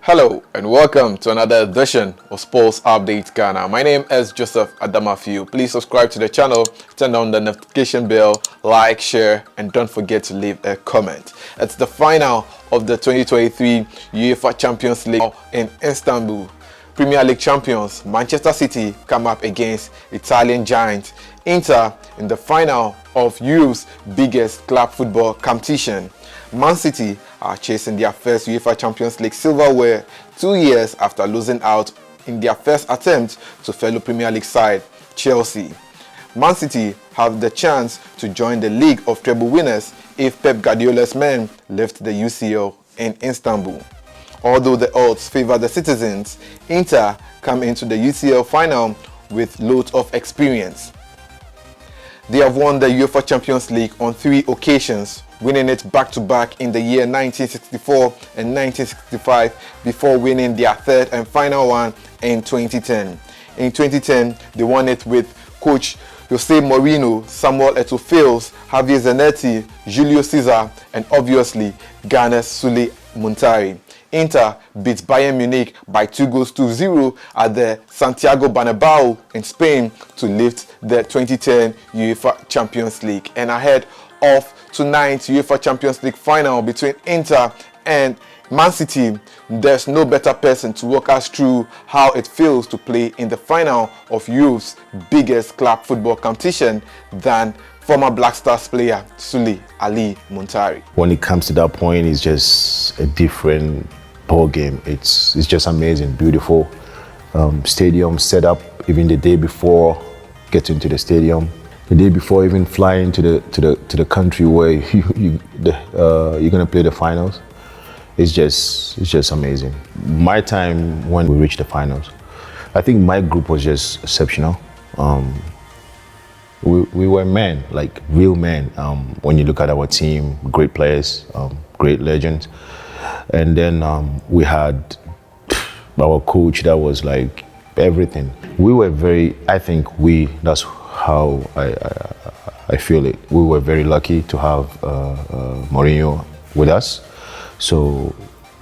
Hello and welcome to another edition of Sports Update Ghana. My name is Joseph Adamafiu. Please subscribe to the channel, turn on the notification bell, like, share, and don't forget to leave a comment. It's the final of the 2023 UEFA Champions League in Istanbul. Premier League champions Manchester City come up against Italian giant Inter in the final of Europe's biggest club football competition. Man City are chasing their first UEFA Champions League silverware 2 years after losing out in their first attempt to fellow Premier League side Chelsea. Man City have the chance to join the League of Treble winners if Pep Guardiola's men lift the UCL in Istanbul. Although the odds favor the citizens, Inter come into the UCL final with loads of experience. They have won the UEFA Champions League on 3 occasions, winning it back-to-back in the year 1964 and 1965 before winning their third and final one in 2010. In 2010, they won it with coach Jose Mourinho, Samuel Eto'o, Javier Zanetti, Julio Cesar, and obviously Ghana's Sulley Muntari. Inter beat Bayern Munich by 2-0 at the Santiago Bernabeu in Spain to lift the 2010 UEFA Champions League. And ahead of tonight's UEFA Champions League final between Inter and Man City, there's no better person to walk us through how it feels to play in the final of Europe's biggest club football competition than former Black Stars player Sulley Muntari. When it comes to that point, it's just a different ball game. It's just amazing, beautiful. Stadium set up even the day before getting to the stadium. The day before even flying to the country where you're gonna play the finals, it's just amazing. My time when we reached the finals, I think my group was just exceptional. We were men, like real men. When you look at our team, great players, great legends, and then we had our coach that was like everything. We were very. I think that's how I feel it. We were very lucky to have Mourinho with us. So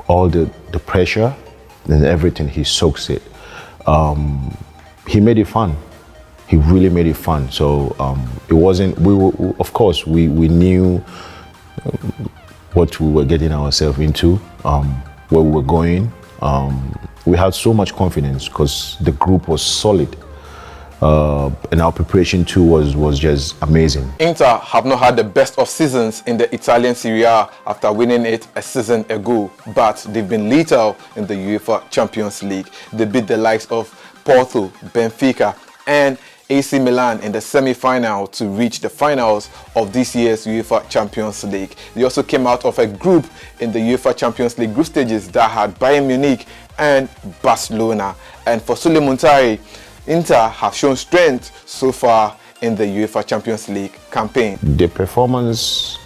all the pressure and everything, he soaks it. He made it fun. He really made it fun. So it wasn't. Of course, we knew what we were getting ourselves into, where we were going. We had so much confidence because the group was solid. And our preparation too was just amazing. Inter have not had the best of seasons in the Italian Serie A after winning it a season ago, but they've been lethal in the UEFA Champions League. They beat the likes of Porto, Benfica, and AC Milan in the semi-final to reach the finals of this year's UEFA Champions League. They also came out of a group in the UEFA Champions League group stages that had Bayern Munich and Barcelona. And for Sulley Muntari, Inter have shown strength so far in the UEFA Champions League campaign. Their performance,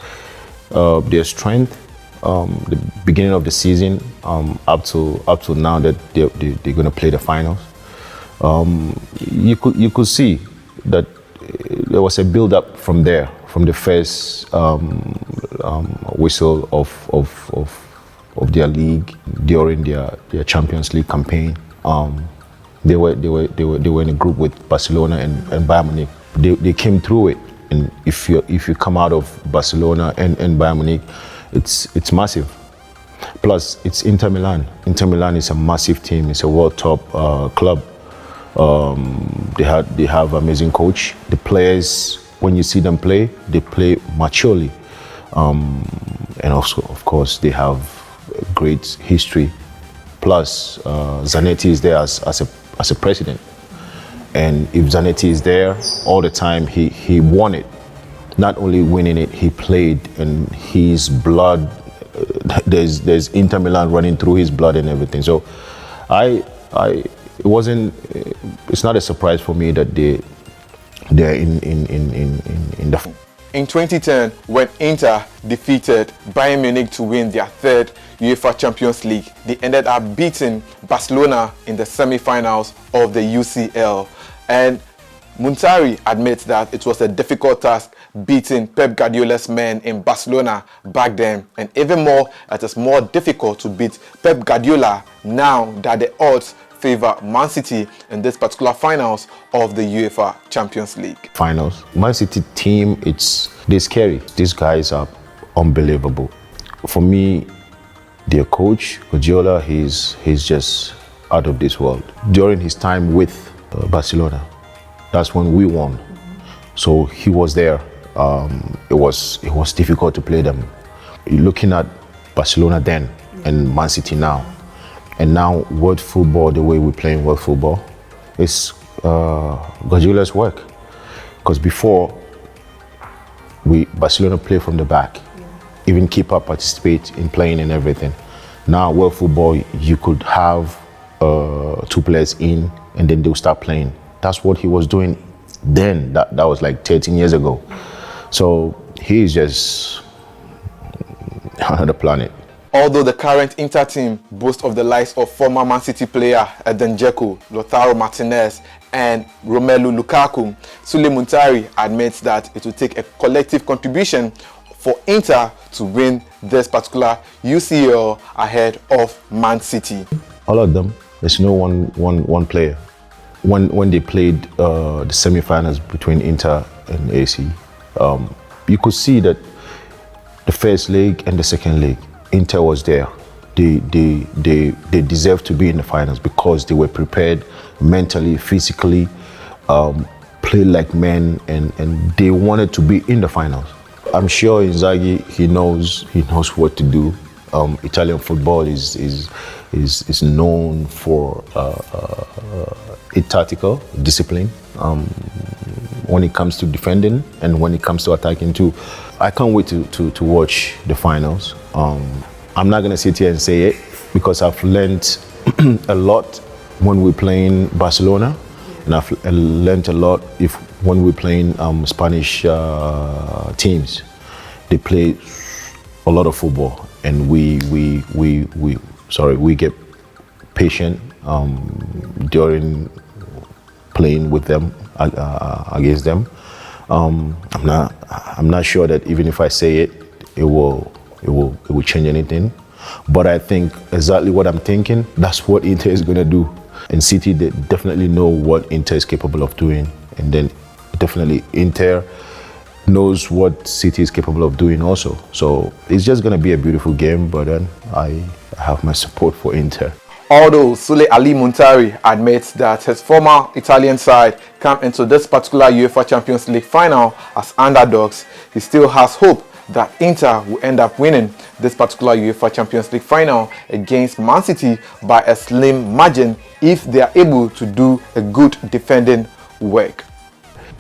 their strength, the beginning of the season up to now that they're going to play the finals. You could see that there was a build-up from there, from the first whistle of their league during their Champions League campaign. They were in a group with Barcelona and Bayern Munich. They came through it, and if you come out of Barcelona and Bayern Munich, it's massive. Plus, it's Inter Milan. Inter Milan is a massive team. It's a world top club. They have amazing coach. The players, when you see them play, they play maturely, and also, of course, they have great history. Plus, Zanetti is there as a president, and if Zanetti is there all the time, he won it. Not only winning it, he played, and his blood, there's Inter Milan running through his blood and everything. So, it's not a surprise for me that they're in the. In 2010, when Inter defeated Bayern Munich to win their third UEFA Champions League, they ended up beating Barcelona in the semi-finals of the UCL. And Muntari admits that it was a difficult task beating Pep Guardiola's men in Barcelona back then, and even more, it is more difficult to beat Pep Guardiola now that the odds favor Man City in this particular finals of the UEFA Champions League. Finals. Man City team, they're scary. These guys are unbelievable. For me, their coach, Guardiola, he's just out of this world. During his time with Barcelona, that's when we won. So he was there. It was difficult to play them. You're looking at Barcelona then and Man City now. And now world football, the way we're playing world football, is Guardiola's work. Because before, Barcelona play from the back. Even keeper participate in playing and everything. Now world football, you could have 2 players in and then they'll start playing. That's what he was doing then. That was like 13 years ago. So he's just another planet. Although the current Inter team boasts of the likes of former Man City player Edin Dzeko, Lautaro Martinez and Romelu Lukaku, Sulley Muntari admits that it will take a collective contribution for Inter to win this particular UCL ahead of Man City. All of them, there's no one player. When they played the semi-finals between Inter and AC, you could see that the first leg and the second leg, Inter was there. They deserve to be in the finals because they were prepared mentally, physically, played like men, and they wanted to be in the finals. I'm sure Inzaghi, he knows what to do. Italian football is known for a tactical discipline when it comes to defending and when it comes to attacking too. I can't wait to watch the finals. I'm not gonna sit here and say it because I've learned a lot when we're playing Barcelona, and I've learned a lot when we're playing Spanish teams. They play a lot of football, and we get patient during playing with them against them. I'm not sure that even if I say it, it will change anything. But I think exactly what I'm thinking, that's what Inter is gonna do. And City, they definitely know what Inter is capable of doing, and then definitely Inter knows what City is capable of doing also. So it's just gonna be a beautiful game, but then I have my support for Inter. Although Sulley Muntari admits that his former Italian side come into this particular UEFA Champions League final as underdogs, he still has hope that Inter will end up winning this particular UEFA Champions League final against Man City by a slim margin if they are able to do a good defending work.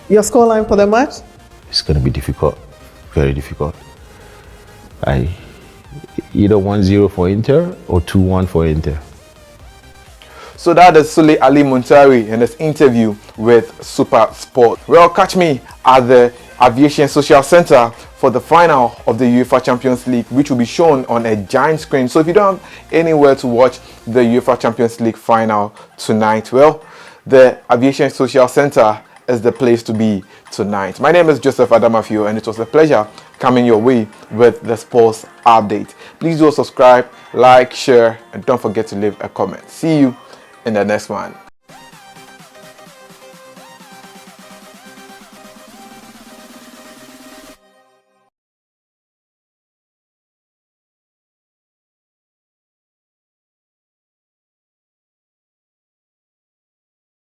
Your scoreline for the match? It's going to be difficult, very difficult. Either 1-0 for Inter or 2-1 for Inter. So that is Sulley Muntari in his interview with Super Sport. Well, catch me at the Aviation Social Center for the final of the UEFA Champions League, which will be shown on a giant screen. So if you don't have anywhere to watch the UEFA Champions League final tonight, well, the Aviation Social Center is the place to be tonight. My name is Joseph Adamafio, and it was a pleasure coming your way with the sports update. Please do subscribe, like, share, and don't forget to leave a comment. See you in the next one.